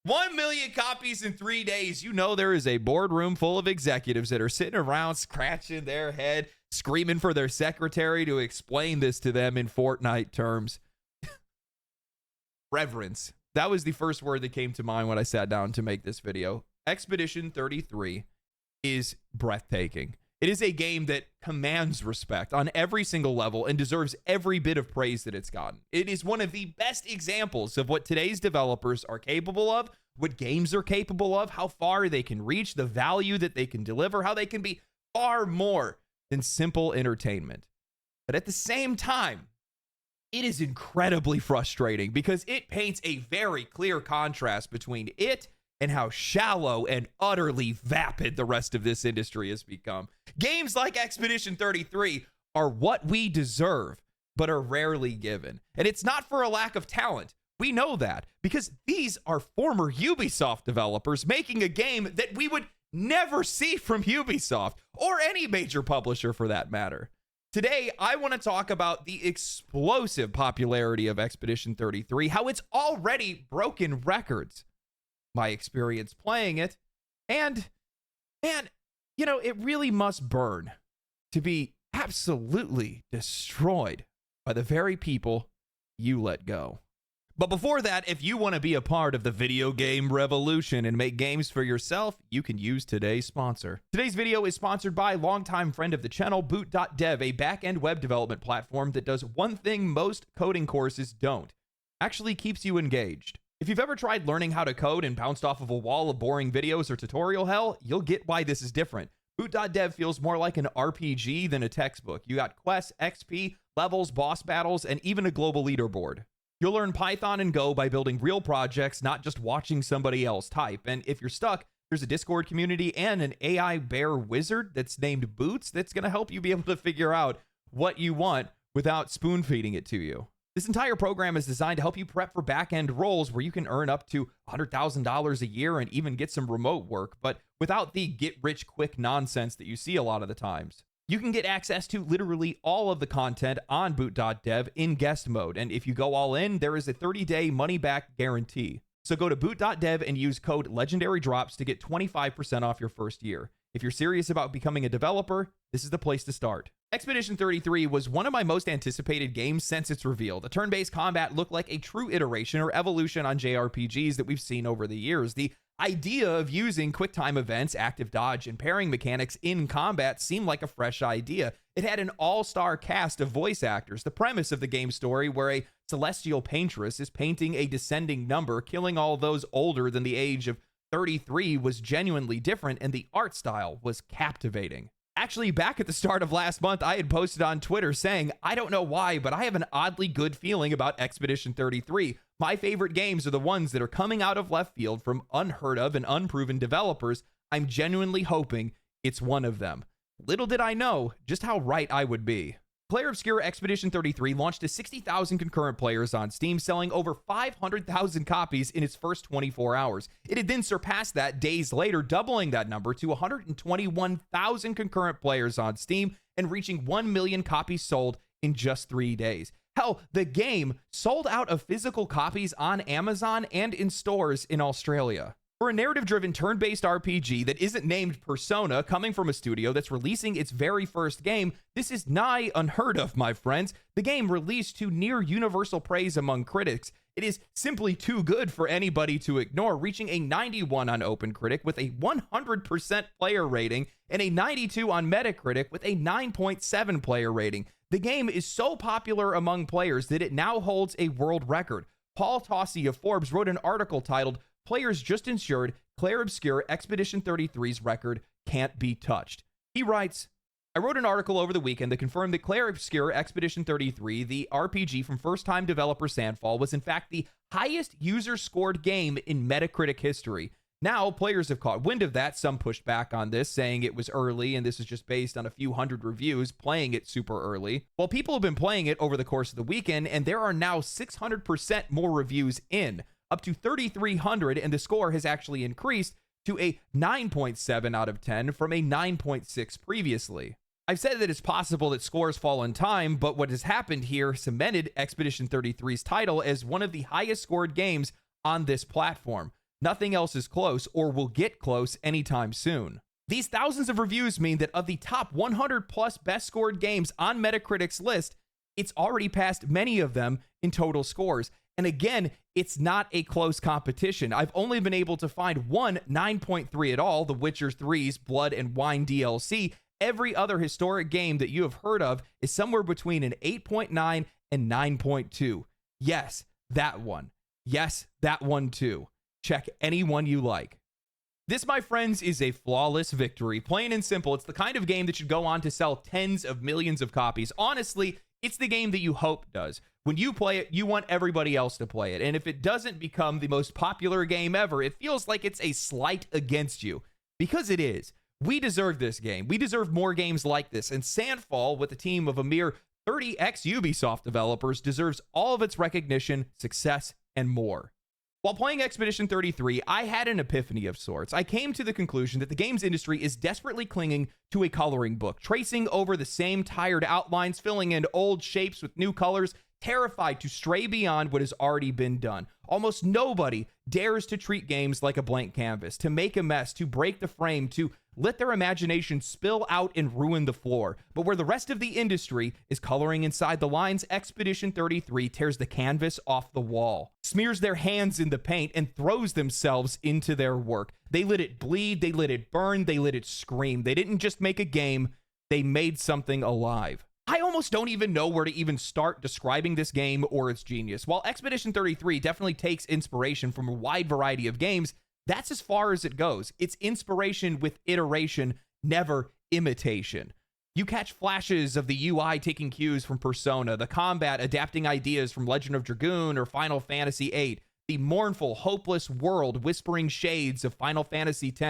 1 million copies in 3 days. You know there is a boardroom full of executives that are sitting around scratching their head, screaming for their secretary to explain this to them in Fortnite terms. Reverence. That was the first word that came to mind when I sat down to make this video. Expedition 33 is breathtaking. It is a game that commands respect on every single level and deserves every bit of praise that it's gotten. It is one of the best examples of what today's developers are capable of, what games are capable of, how far they can reach, the value that they can deliver, how they can be far more than simple entertainment. But at the same time, it is incredibly frustrating because it paints a very clear contrast between it and how shallow and utterly vapid the rest of this industry has become. Games like Expedition 33 are what we deserve, but are rarely given. And it's not for a lack of talent. We know that because these are former Ubisoft developers making a game that we would never see from Ubisoft or any major publisher for that matter. Today, I want to talk about the explosive popularity of Expedition 33, how it's already broken records, my experience playing it, and you know, it really must burn to be absolutely destroyed by the very people you let go. But before that, if you want to be a part of the video game revolution and make games for yourself, you can use today's sponsor. Today's video is sponsored by longtime friend of the channel, Boot.dev, a back-end web development platform that does one thing most coding courses don't. Actually keeps you engaged. If you've ever tried learning how to code and bounced off of a wall of boring videos or tutorial hell, you'll get why this is different. Boot.dev feels more like an RPG than a textbook. You got quests, XP, levels, boss battles, and even a global leaderboard. You'll learn Python and Go by building real projects, not just watching somebody else type. And if you're stuck, there's a Discord community and an AI bear wizard that's named Boots that's going to help you be able to figure out what you want without spoon feeding it to you. This entire program is designed to help you prep for back-end roles where you can earn up to $100,000 a year and even get some remote work, but without the get-rich-quick nonsense that you see a lot of the times. You can get access to literally all of the content on Boot.dev in guest mode, and if you go all in, there is a 30-day money-back guarantee. So go to Boot.dev and use code LegendaryDrops to get 25% off your first year. If you're serious about becoming a developer, this is the place to start. Expedition 33 was one of my most anticipated games since its reveal. The turn-based combat looked like a true iteration or evolution on JRPGs that we've seen over the years. The idea of using quick-time events, active dodge, and pairing mechanics in combat seemed like a fresh idea. It had an all-star cast of voice actors. The premise of the game's story, where a celestial paintress is painting a descending number, killing all those older than the age of 33, was genuinely different, and the art style was captivating. Actually, back at the start of last month, I had posted on Twitter saying, I don't know why, but I have an oddly good feeling about Expedition 33. My favorite games are the ones that are coming out of left field from unheard of and unproven developers. I'm genuinely hoping it's one of them. Little did I know just how right I would be. Player Obscure Expedition 33 launched to 60,000 concurrent players on Steam, selling over 500,000 copies in its first 24 hours. It had then surpassed that days later, doubling that number to 121,000 concurrent players on Steam and reaching 1 million copies sold in just 3 days. Hell, the game sold out of physical copies on Amazon and in stores in Australia. For a narrative-driven turn-based RPG that isn't named Persona, coming from a studio that's releasing its very first game, this is nigh unheard of, my friends. The game released to near universal praise among critics. It is simply too good for anybody to ignore, reaching a 91 on OpenCritic with a 100% player rating and a 92 on Metacritic with a 9.7 player rating. The game is so popular among players that it now holds a world record. Paul Tossi of Forbes wrote an article titled, "Players just ensured Claire Obscure Expedition 33's record can't be touched." He writes, I wrote an article over the weekend that confirmed that Claire Obscure Expedition 33, the RPG from first-time developer Sandfall, was in fact the highest user-scored game in Metacritic history. Now, players have caught wind of that. Some pushed back on this, saying it was early and this is just based on a few hundred reviews playing it super early. Well, people have been playing it over the course of the weekend, and there are now 600% more reviews in, up to 3,300, and the score has actually increased to a 9.7 out of 10 from a 9.6 previously. I've said that it's possible that scores fall in time, but what has happened here cemented Expedition 33's title as one of the highest scored games on this platform. Nothing else is close or will get close anytime soon. These thousands of reviews mean that of the top 100 plus best scored games on Metacritic's list, it's already passed many of them in total scores. And again, it's not a close competition. I've only been able to find one 9.3 at all, The Witcher 3's Blood and Wine DLC. Every other historic game that you have heard of is somewhere between an 8.9 and 9.2. Yes, that one. Yes, that one too. Check any one you like. This, my friends, is a flawless victory. Plain and simple, it's the kind of game that should go on to sell tens of millions of copies. Honestly, it's the game that you hope does. When you play it, you want everybody else to play it. And if it doesn't become the most popular game ever, it feels like it's a slight against you. Because it is. We deserve this game. We deserve more games like this. And Sandfall, with a team of a mere 30 ex-Ubisoft developers, deserves all of its recognition, success, and more. While playing Expedition 33, I had an epiphany of sorts. I came to the conclusion that the games industry is desperately clinging to a coloring book, tracing over the same tired outlines, filling in old shapes with new colors, terrified to stray beyond what has already been done. Almost nobody dares to treat games like a blank canvas, to make a mess, to break the frame, to let their imagination spill out and ruin the floor. But where the rest of the industry is coloring inside the lines, Expedition 33 tears the canvas off the wall, smears their hands in the paint, and throws themselves into their work. They let it bleed, they let it burn, they let it scream. They didn't just make a game, they made something alive. I almost don't even know where to even start describing this game or its genius. While Expedition 33 definitely takes inspiration from a wide variety of games, that's as far as it goes. It's inspiration with iteration, never imitation. You catch flashes of the UI taking cues from Persona, the combat adapting ideas from Legend of Dragoon or Final Fantasy VIII, the mournful, hopeless world whispering shades of Final Fantasy X,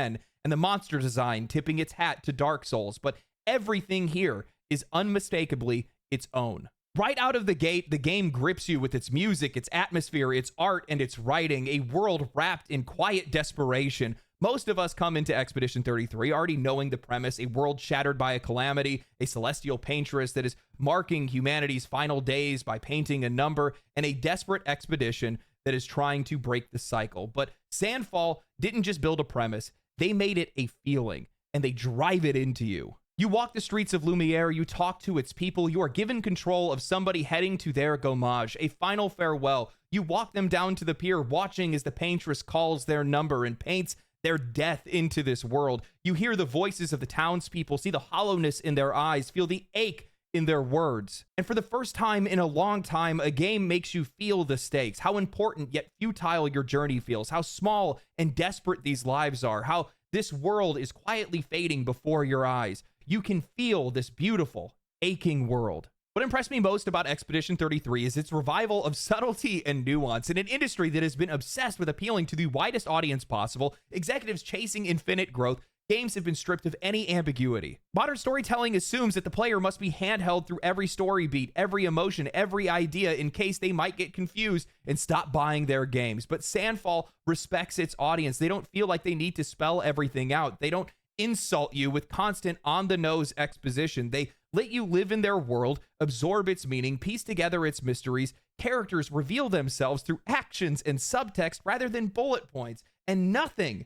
and the monster design tipping its hat to Dark Souls. But everything here is unmistakably its own. Right out of the gate, the game grips you with its music, its atmosphere, its art, and its writing, a world wrapped in quiet desperation. Most of us come into Expedition 33 already knowing the premise, a world shattered by a calamity, a celestial paintress that is marking humanity's final days by painting a number, and a desperate expedition that is trying to break the cycle. But Sandfall didn't just build a premise, they made it a feeling, and they drive it into you. You walk the streets of Lumiere, you talk to its people, you are given control of somebody heading to their gommage, a final farewell. You walk them down to the pier, watching as the paintress calls their number and paints their death into this world. You hear the voices of the townspeople, see the hollowness in their eyes, feel the ache in their words. And for the first time in a long time, a game makes you feel the stakes, how important yet futile your journey feels, how small and desperate these lives are, how this world is quietly fading before your eyes. You can feel this beautiful, aching world. What impressed me most about Expedition 33 is its revival of subtlety and nuance in an industry that has been obsessed with appealing to the widest audience possible, executives chasing infinite growth. Games have been stripped of any ambiguity. Modern storytelling assumes that the player must be handheld through every story beat, every emotion, every idea in case they might get confused and stop buying their games. But Sandfall respects its audience. They don't feel like they need to spell everything out. They don't insult you with constant on-the-nose exposition. They let you live in their world, absorb its meaning, piece together its mysteries. Characters reveal themselves through actions and subtext rather than bullet points. And nothing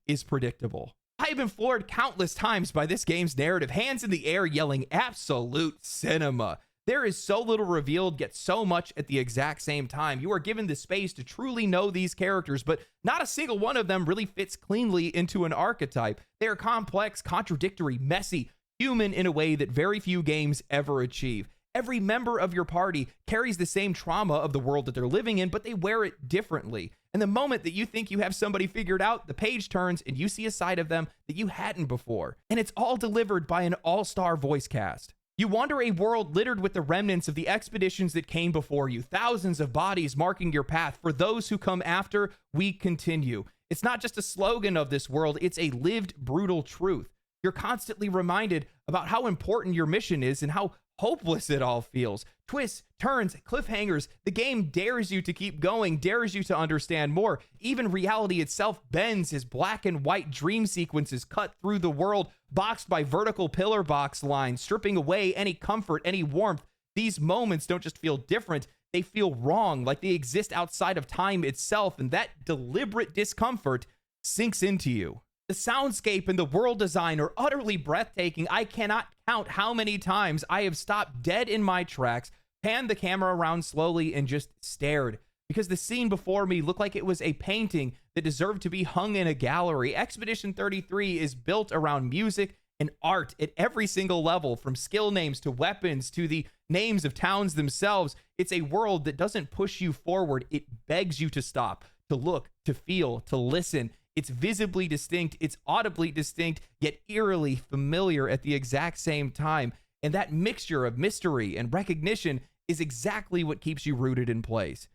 is predictable. I have been floored countless times by this game's narrative, hands in the air yelling absolute cinema. There is so little revealed, yet so much at the exact same time. You are given the space to truly know these characters, but not a single one of them really fits cleanly into an archetype. They are complex, contradictory, messy, human in a way that very few games ever achieve. Every member of your party carries the same trauma of the world that they're living in, but they wear it differently. And the moment that you think you have somebody figured out, the page turns and you see a side of them that you hadn't before. And it's all delivered by an all-star voice cast. You wander a world littered with the remnants of the expeditions that came before you, thousands of bodies marking your path. For those who come after, we continue. It's not just a slogan of this world, it's a lived, brutal truth. You're constantly reminded about how important your mission is and how hopeless it all feels. Twists, turns, cliffhangers. The game dares you to keep going, dares you to understand more. Even reality itself bends as black and white dream sequences cut through the world, boxed by vertical pillar box lines, stripping away any comfort, any warmth. These moments don't just feel different, they feel wrong, like they exist outside of time itself, and that deliberate discomfort sinks into you. The soundscape and the world design are utterly breathtaking. I cannot count how many times I have stopped dead in my tracks, panned the camera around slowly, and just stared, because the scene before me looked like it was a painting that deserved to be hung in a gallery. Expedition 33 is built around music and art at every single level, from skill names to weapons to the names of towns themselves. It's a world that doesn't push you forward. It begs you to stop, to look, to feel, to listen. It's visibly distinct, it's audibly distinct, yet eerily familiar at the exact same time. And that mixture of mystery and recognition is exactly what keeps you rooted in place.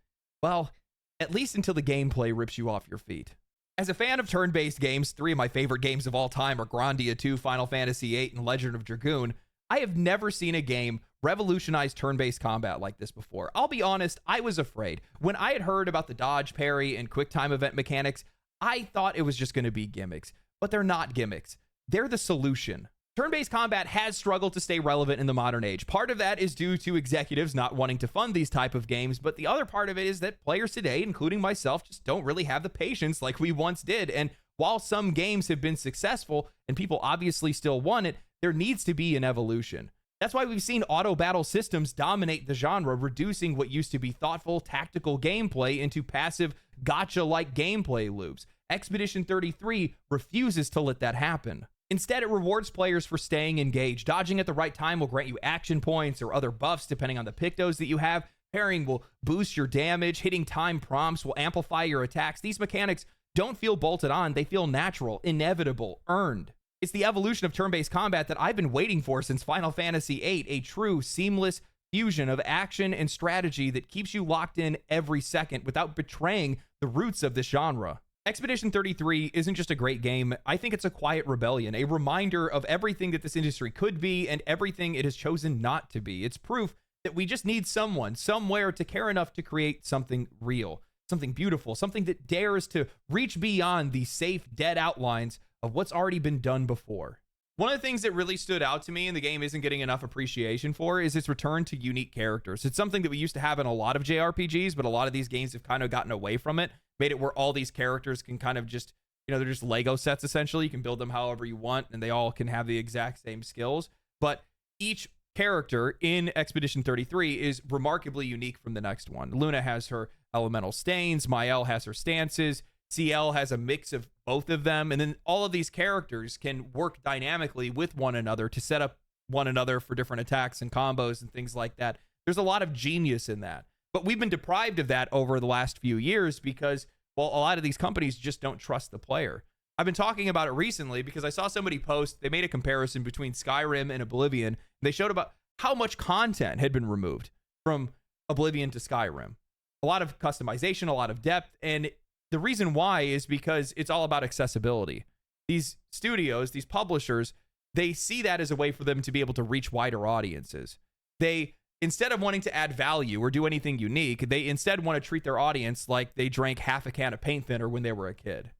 Well, at least until the gameplay rips you off your feet. As a fan of turn-based games, 3 of my favorite games of all time are Grandia 2, Final Fantasy VIII, and Legend of Dragoon. I have never seen a game revolutionize turn-based combat like this before. I'll be honest, I was afraid. When I had heard about the dodge, parry, and quick time event mechanics, I thought it was just going to be gimmicks, but they're not gimmicks. They're the solution. Turn-based combat has struggled to stay relevant in the modern age. Part of that is due to executives not wanting to fund these type of games, but the other part of it is that players today, including myself, just don't really have the patience like we once did. And while some games have been successful and people obviously still want it, there needs to be an evolution. That's why we've seen auto battle systems dominate the genre, reducing what used to be thoughtful, tactical gameplay into passive, gacha-like gameplay loops. Expedition 33 refuses to let that happen. Instead, it rewards players for staying engaged. Dodging at the right time will grant you action points or other buffs depending on the pictos that you have. Parrying will boost your damage. Hitting time prompts will amplify your attacks. These mechanics don't feel bolted on. They feel natural, inevitable, earned. It's the evolution of turn-based combat that I've been waiting for since Final Fantasy VIII, a true, seamless fusion of action and strategy that keeps you locked in every second without betraying the roots of this genre. Expedition 33 isn't just a great game. I think it's a quiet rebellion, a reminder of everything that this industry could be and everything it has chosen not to be. It's proof that we just need someone, somewhere, to care enough to create something real, something beautiful, something that dares to reach beyond the safe, dead outlines of what's already been done before. One of the things that really stood out to me and the game isn't getting enough appreciation for is its return to unique characters. It's something that we used to have in a lot of JRPGs, but a lot of these games have kind of gotten away from it, made it where all these characters can kind of just, they're just Lego sets essentially. You can build them however you want and they all can have the exact same skills. But each character in Expedition 33 is remarkably unique from the next one. Luna has her elemental stains, Mael has her stances, CL has a mix of both of them, and then all of these characters can work dynamically with one another to set up one another for different attacks and combos and things like that. There's a lot of genius in that. But we've been deprived of that over the last few years because, well, a lot of these companies just don't trust the player. I've been talking about it recently because I saw somebody post, they made a comparison between Skyrim and Oblivion. They showed about how much content had been removed from Oblivion to Skyrim. A lot of customization, a lot of depth, and the reason why is because it's all about accessibility. These studios, these publishers, they see that as a way for them to be able to reach wider audiences. They, instead of wanting to add value or do anything unique, they instead want to treat their audience like they drank half a can of paint thinner when they were a kid.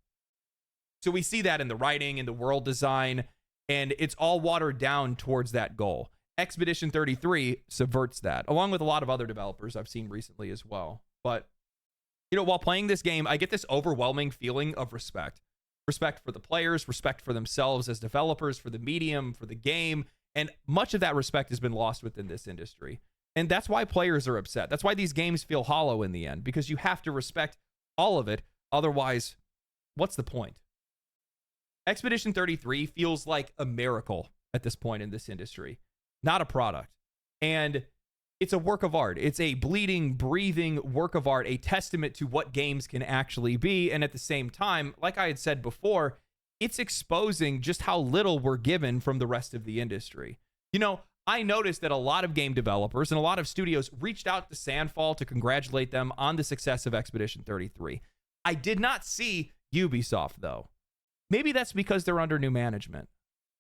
So we see that in the writing, in the world design, and it's all watered down towards that goal. Expedition 33 subverts that, along with a lot of other developers I've seen recently as well. But while playing this game, I get this overwhelming feeling of respect. Respect for the players, respect for themselves as developers, for the medium, for the game, and much of that respect has been lost within this industry. And that's why players are upset. That's why these games feel hollow in the end, because you have to respect all of it. Otherwise, what's the point? Expedition 33 feels like a miracle at this point in this industry, not a product. And it's a work of art. It's a bleeding, breathing work of art, a testament to what games can actually be. And at the same time, like I had said before, it's exposing just how little we're given from the rest of the industry. I noticed that a lot of game developers and a lot of studios reached out to Sandfall to congratulate them on the success of Expedition 33. I did not see Ubisoft, though. Maybe that's because they're under new management.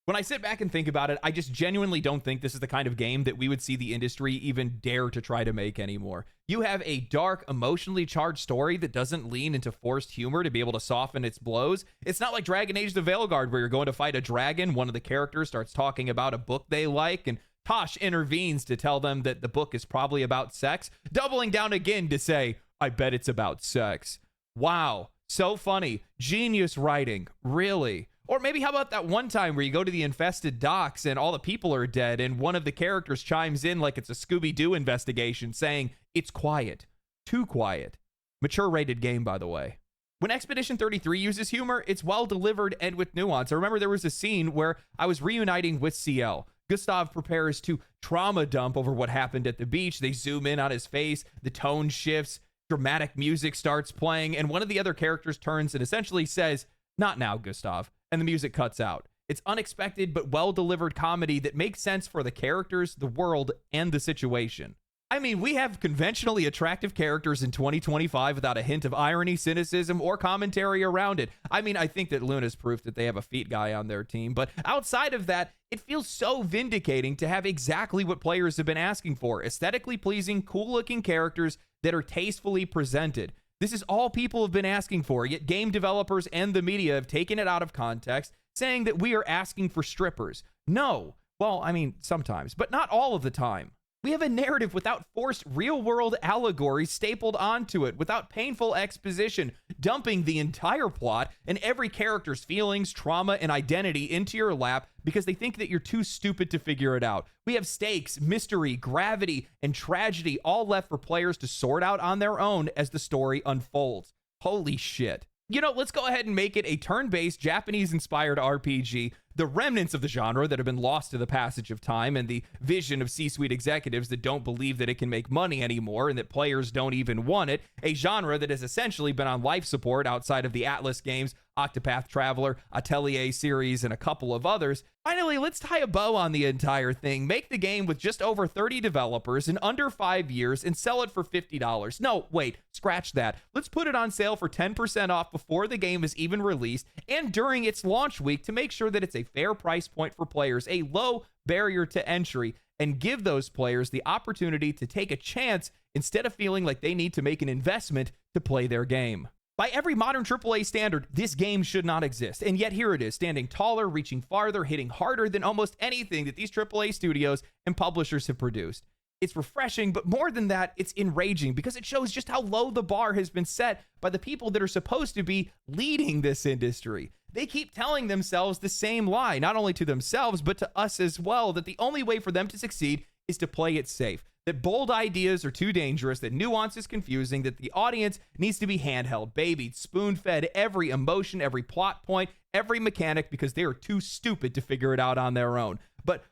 When I sit back and think about it, I just genuinely don't think this is the kind of game that we would see the industry even dare to try to make anymore. You have a dark, emotionally charged story that doesn't lean into forced humor to be able to soften its blows. It's not like Dragon Age the Veilguard, where you're going to fight a dragon, one of the characters starts talking about a book they like and Tosh intervenes to tell them that the book is probably about sex, doubling down again to say, I bet it's about sex. Wow, so funny. Genius writing, really. Or maybe how about that one time where you go to the infested docks and all the people are dead and one of the characters chimes in like it's a Scooby-Doo investigation saying, it's quiet, too quiet. Mature rated game, by the way. When Expedition 33 uses humor, it's well delivered and with nuance. I remember there was a scene where I was reuniting with CL. Gustav prepares to trauma dump over what happened at the beach. They zoom in on his face, the tone shifts, dramatic music starts playing, and one of the other characters turns and essentially says, not now, Gustav, and the music cuts out. It's unexpected but well-delivered comedy that makes sense for the characters, the world, and the situation. I mean, we have conventionally attractive characters in 2025 without a hint of irony, cynicism, or commentary around it. I mean, I think that Luna's proof that they have a feet guy on their team, but outside of that, it feels so vindicating to have exactly what players have been asking for. Aesthetically pleasing, cool-looking characters that are tastefully presented. This is all people have been asking for, yet game developers and the media have taken it out of context, saying that we are asking for strippers. No. Well, I mean, sometimes, but not all of the time. We have a narrative without forced real-world allegory stapled onto it, without painful exposition, dumping the entire plot and every character's feelings, trauma, and identity into your lap because they think that you're too stupid to figure it out. We have stakes, mystery, gravity, and tragedy all left for players to sort out on their own as the story unfolds. Holy shit. You know, let's go ahead and make it a turn-based, Japanese-inspired RPG, the remnants of the genre that have been lost to the passage of time and the vision of C-suite executives that don't believe that it can make money anymore and that players don't even want it, a genre that has essentially been on life support outside of the Atlas games, Octopath Traveler, Atelier series, and a couple of others. Finally, let's tie a bow on the entire thing, make the game with just over 30 developers in under 5 years, and sell it for $50. No, wait, scratch that. Let's put it on sale for 10% off before the game is even released and during its launch week to make sure that it's a fair price point for players, a low barrier to entry, and give those players the opportunity to take a chance instead of feeling like they need to make an investment to play their game. By every modern AAA standard, this game should not exist, and yet here it is, standing taller, reaching farther, hitting harder than almost anything that these AAA studios and publishers have produced. It's refreshing, but more than that, it's enraging because it shows just how low the bar has been set by the people that are supposed to be leading this industry. They keep telling themselves the same lie, not only to themselves, but to us as well, that the only way for them to succeed is to play it safe, that bold ideas are too dangerous, that nuance is confusing, that the audience needs to be handheld, babied, spoon-fed every emotion, every plot point, every mechanic, because they are too stupid to figure it out on their own. But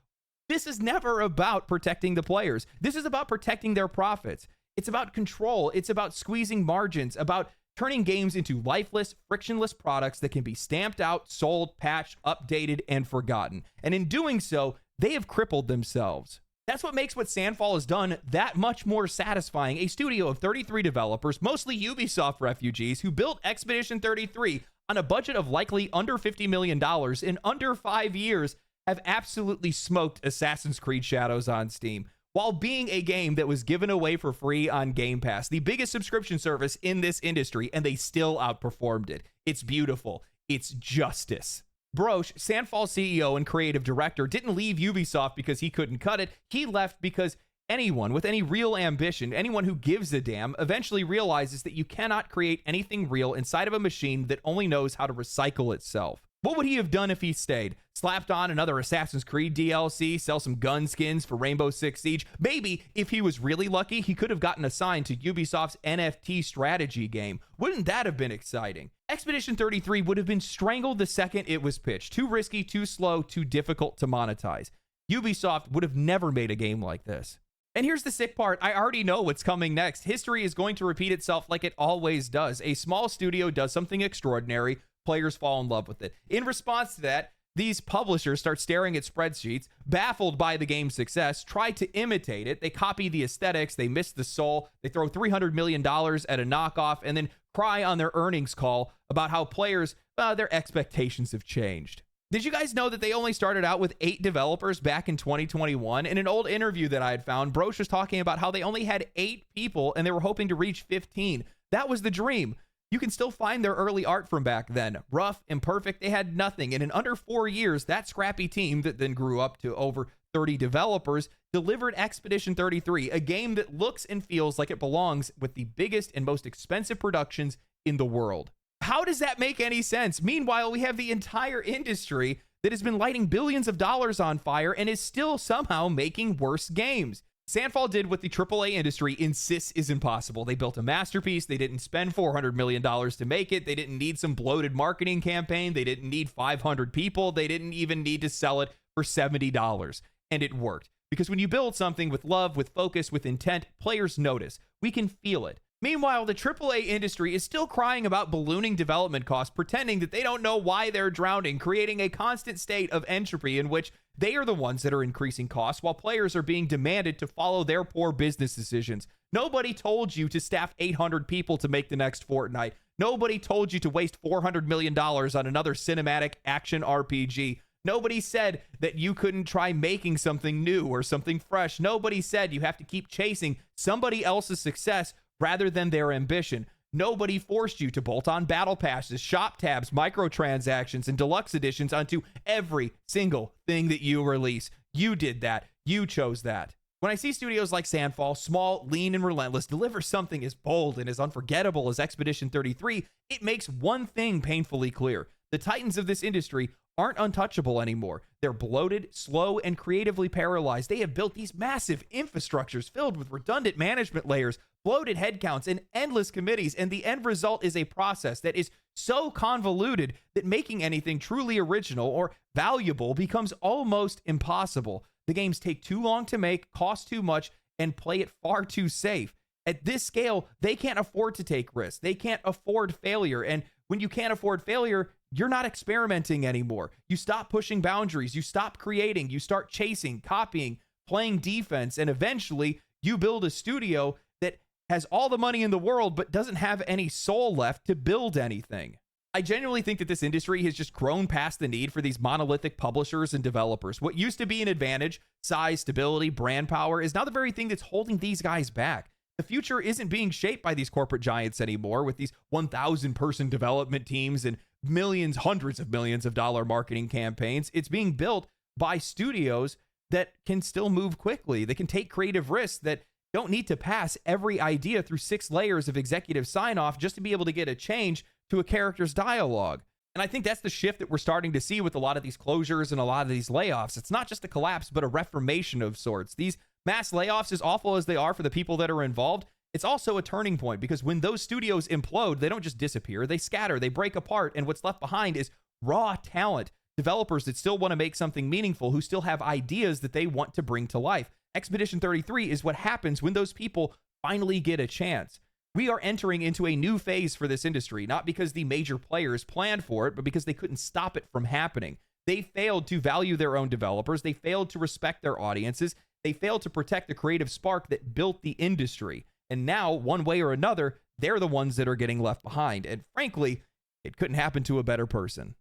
this is never about protecting the players. This is about protecting their profits. It's about control. It's about squeezing margins, about turning games into lifeless, frictionless products that can be stamped out, sold, patched, updated, and forgotten. And in doing so, they have crippled themselves. That's what makes what Sandfall has done that much more satisfying. A studio of 33 developers, mostly Ubisoft refugees, who built Expedition 33 on a budget of likely under $50 million in under 5 years, have absolutely smoked Assassin's Creed Shadows on Steam, while being a game that was given away for free on Game Pass, the biggest subscription service in this industry, and they still outperformed it. It's beautiful. It's justice. Broche, Sandfall CEO and creative director, didn't leave Ubisoft because he couldn't cut it. He left because anyone with any real ambition, anyone who gives a damn, eventually realizes that you cannot create anything real inside of a machine that only knows how to recycle itself. What would he have done if he stayed? Slapped on another Assassin's Creed DLC, sell some gun skins for Rainbow Six Siege? Maybe, if he was really lucky, he could have gotten assigned to Ubisoft's NFT strategy game. Wouldn't that have been exciting? Expedition 33 would have been strangled the second it was pitched. Too risky, too slow, too difficult to monetize. Ubisoft would have never made a game like this. And here's the sick part. I already know what's coming next. History is going to repeat itself like it always does. A small studio does something extraordinary. Players fall in love with it. In response to that, these publishers start staring at spreadsheets, baffled by the game's success, try to imitate it. They copy the aesthetics, they miss the soul, they throw $300 million at a knockoff, and then cry on their earnings call about how players, their expectations have changed. Did you guys know that they only started out with 8 developers back in 2021? In an old interview that I had found, Broche was talking about how they only had 8 people and they were hoping to reach 15. That was the dream. You can still find their early art from back then. Rough, imperfect, they had nothing. And in under 4 years, that scrappy team that then grew up to over 30 developers delivered Expedition 33, a game that looks and feels like it belongs with the biggest and most expensive productions in the world. How does that make any sense? Meanwhile, we have the entire industry that has been lighting billions of dollars on fire and is still somehow making worse games. Sandfall did what the AAA industry insists is impossible. They built a masterpiece. They didn't spend $400 million to make it. They didn't need some bloated marketing campaign. They didn't need 500 people. They didn't even need to sell it for $70. And it worked. Because when you build something with love, with focus, with intent, players notice. We can feel it. Meanwhile, the AAA industry is still crying about ballooning development costs, pretending that they don't know why they're drowning, creating a constant state of entropy in which they are the ones that are increasing costs while players are being demanded to follow their poor business decisions. Nobody told you to staff 800 people to make the next Fortnite. Nobody told you to waste $400 million on another cinematic action RPG. Nobody said that you couldn't try making something new or something fresh. Nobody said you have to keep chasing somebody else's success rather than their ambition. Nobody forced you to bolt on battle passes, shop tabs, microtransactions, and deluxe editions onto every single thing that you release. You did that. You chose that. When I see studios like Sandfall, small, lean, and relentless, deliver something as bold and as unforgettable as Expedition 33, it makes one thing painfully clear. The titans of this industry aren't untouchable anymore. They're bloated, slow, and creatively paralyzed. They have built these massive infrastructures filled with redundant management layers, bloated headcounts, and endless committees, and the end result is a process that is so convoluted that making anything truly original or valuable becomes almost impossible. The games take too long to make, cost too much, and play it far too safe. At this scale, they can't afford to take risks. They can't afford failure, and when you can't afford failure, you're not experimenting anymore. You stop pushing boundaries. You stop creating. You start chasing, copying, playing defense, and eventually you build a studio that has all the money in the world but doesn't have any soul left to build anything. I genuinely think that this industry has just grown past the need for these monolithic publishers and developers. What used to be an advantage, size, stability, brand power, is now the very thing that's holding these guys back. The future isn't being shaped by these corporate giants anymore with these 1,000 person development teams and millions, hundreds of millions of dollar marketing campaigns. It's being built by studios that can still move quickly. They can take creative risks that don't need to pass every idea through 6 layers of executive sign-off just to be able to get a change to a character's dialogue. And I think that's the shift that we're starting to see with a lot of these closures and a lot of these layoffs. It's not just a collapse, but a reformation of sorts. These mass layoffs, as awful as they are for the people that are involved, it's also a turning point because when those studios implode, they don't just disappear, they scatter, they break apart, and what's left behind is raw talent, developers that still want to make something meaningful, who still have ideas that they want to bring to life. Expedition 33 is what happens when those people finally get a chance. We are entering into a new phase for this industry, not because the major players planned for it, but because they couldn't stop it from happening. They failed to value their own developers. They failed to respect their audiences. They failed to protect the creative spark that built the industry. And now, one way or another, they're the ones that are getting left behind. And frankly, it couldn't happen to a better person.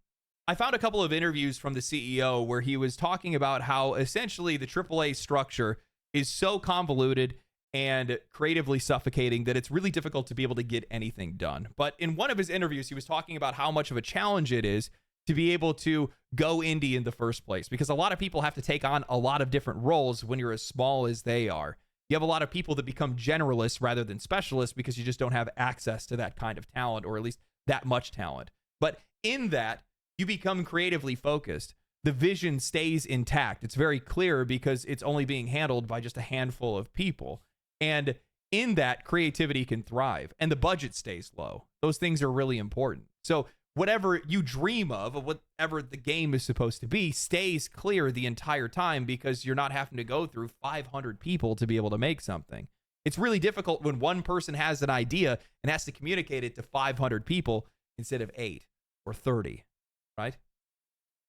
I found a couple of interviews from the CEO where he was talking about how essentially the AAA structure is so convoluted and creatively suffocating that it's really difficult to be able to get anything done. But in one of his interviews, he was talking about how much of a challenge it is to be able to go indie in the first place, because a lot of people have to take on a lot of different roles when you're as small as they are. You have a lot of people that become generalists rather than specialists because you just don't have access to that kind of talent, or at least that much talent. But in that, you become creatively focused. The vision stays intact. It's very clear because it's only being handled by just a handful of people. And in that, creativity can thrive and the budget stays low. Those things are really important. So whatever you dream of whatever the game is supposed to be, stays clear the entire time because you're not having to go through 500 people to be able to make something. It's really difficult when one person has an idea and has to communicate it to 500 people instead of 8 or 30, right?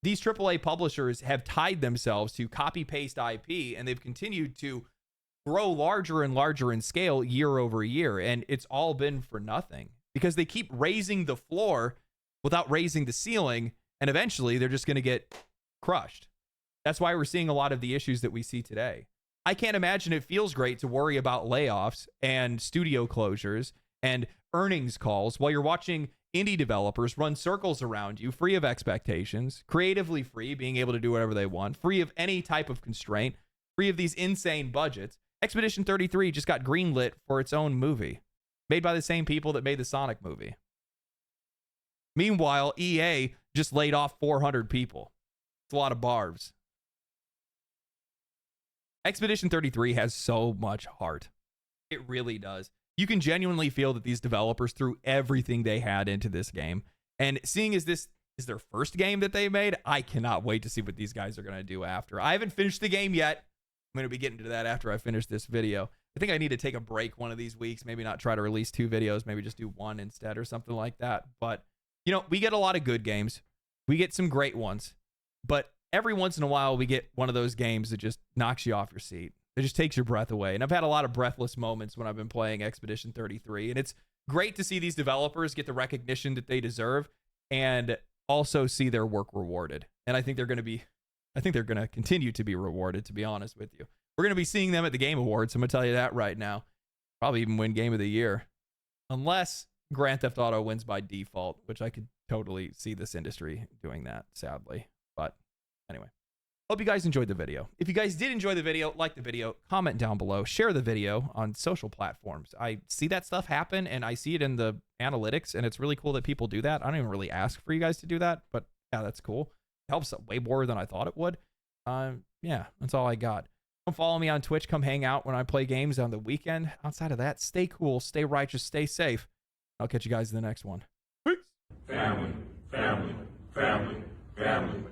These AAA publishers have tied themselves to copy-paste IP, and they've continued to grow larger and larger in scale year over year, and it's all been for nothing because they keep raising the floor without raising the ceiling, and eventually they're just going to get crushed. That's why we're seeing a lot of the issues that we see today. I can't imagine it feels great to worry about layoffs and studio closures and earnings calls while you're watching indie developers run circles around you, free of expectations, creatively free, being able to do whatever they want, free of any type of constraint, free of these insane budgets. Expedition 33 just got greenlit for its own movie, made by the same people that made the Sonic movie. Meanwhile, EA just laid off 400 people. It's a lot of barbs. Expedition 33 has so much heart. It really does. You can genuinely feel that these developers threw everything they had into this game. And seeing as this is their first game that they made, I cannot wait to see what these guys are going to do after. I haven't finished the game yet. I'm going to be getting to that after I finish this video. I think I need to take a break one of these weeks, maybe not try to release 2 videos, maybe just do 1 instead or something like that. But, you know, we get a lot of good games. We get some great ones. But every once in a while, we get one of those games that just knocks you off your seat. It just takes your breath away. And I've had a lot of breathless moments when I've been playing Expedition 33. And it's great to see these developers get the recognition that they deserve and also see their work rewarded. And I think they're going to continue to be rewarded, to be honest with you. We're going to be seeing them at the Game Awards. I'm going to tell you that right now. Probably even win Game of the Year. Unless Grand Theft Auto wins by default, which I could totally see this industry doing that, sadly. But anyway, hope you guys enjoyed the video. If you guys did enjoy the video, like the video, comment down below, share the video on social platforms. I see that stuff happen and I see it in the analytics, and it's really cool that people do that. I don't even really ask for you guys to do that, but yeah, that's cool. It helps way more than I thought it would. Yeah, that's all I got. Come follow me on Twitch. Come hang out when I play games on the weekend. Outside of that, stay cool, stay righteous, stay safe. I'll catch you guys in the next one. Peace. Family, family, family, family.